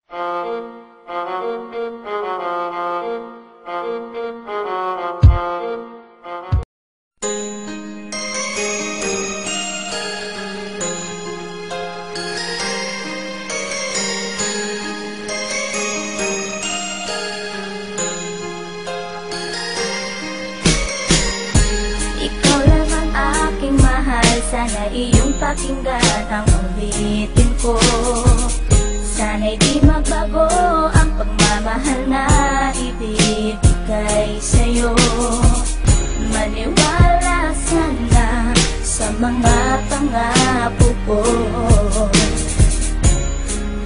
Ikaw lang ang aking mahal, sana iyong pakinggan ang ulitin ko. Sana'y di magbago ang pagmamahal na ibibigay sa'yo. Maniwala sana sa mga pangako ko.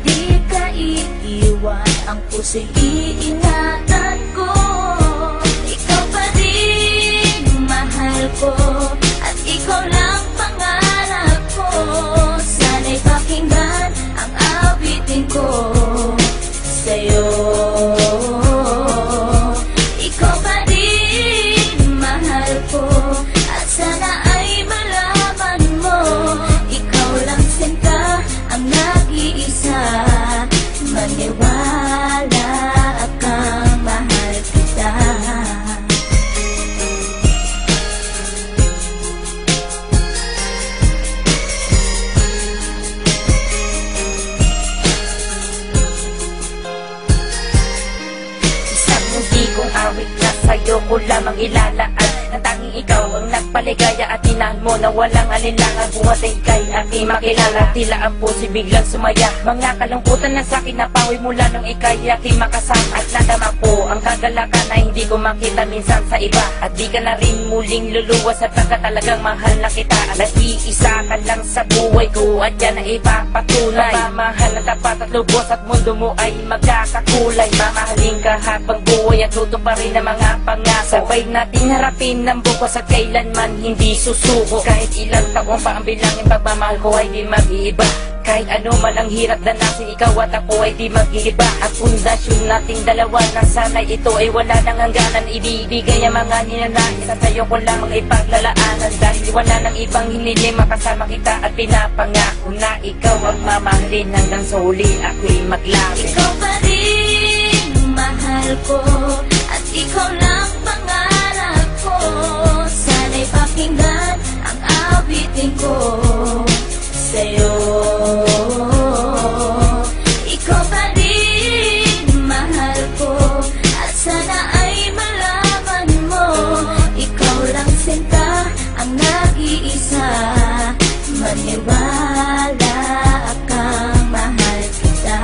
Di ka iiwan, ang puso'y iingatan ko. Ikaw pa din mahal ko, at ikaw lang pangarap ko. Sana'y pakinggan ang awitin ko sa'yo. Ikaw pa din mahal ko, at sana ay malaman mo, ikaw lang sinta ang nag-iisa. Maniwala kang mahal kita. Kung awit na sa'yo ko lamang ilalaan, na tanging ikaw ang nagpaligaya at tinahan mo na walang alinlangan. Bumatay kay aking makilala, tila ang puso'y biglang sumaya. Mga kalungkutan na sa'kin napawi mula nung ika'y aking makasama. At nadama ko ang kagalakan na hindi ko makita minsan sa iba. At di ka na rin muling luluwas at pagka talagang mahal na kita. Nag-iisa ka lang sa buhay ko, at yan na ipapatunay. Mamahal na tapat at lubos at mundo mo ay magkakakulay. Mamahalin ka habang buhay at tuto pa rin ang mga pangako. Sabay nating harapin ng bukas at kailanman hindi susuko. Kahit ilang taon pa ang bilangin, pagmamahal ko ay di mag-iiba. Kahit ano man ang hirap danasin, ikaw at ako ay di mag-iiba. At pundasyon nating dalawa na sana'y ito ay wala nang hangganan. Ibibigay ang mga ninanais at sa'yo ko lamang ipaglalaanan. Dahil wala nang ibang hiniling, makasama kita at pinapangako na ikaw ang mamahalin hanggang sa huli ako'y maglapit. Ikaw pa rin mahal ko, at ikaw lang pangarap ko. Sana'y pakinggan ang awitin ko sa'yo. Ikaw pa rin mahal ko, at sana ay malaman mo, ikaw lang sinta ang nag-iisa. Maniwala kang mahal kita.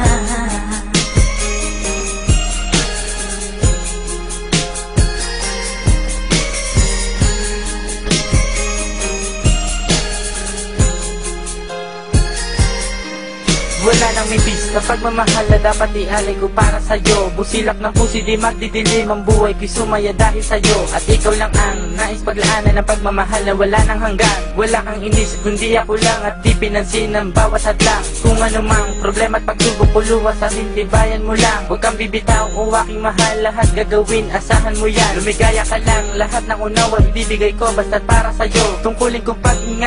Wala nang mibis na pagmamahal na dapat ialay ko para sa'yo. Busilak ng puso di magdidilim ang buhay ko'y sumaya dahil sa'yo. At ikaw lang ang nais paglaanan ng pagmamahal na wala nang hanggan. Wala kang inisip kundi ako lang, at di pinansin ang bawat hadlang. Kung anumang problema at pagsubok ko luwas at hintibayan mo lang. Huwag kang bibitaw o aking mahal, lahat gagawin, asahan mo yan. Lumigaya ka lang, lahat ng unawa ibibigay ko basta't para sa'yo. Tungkulin kong pag-ingat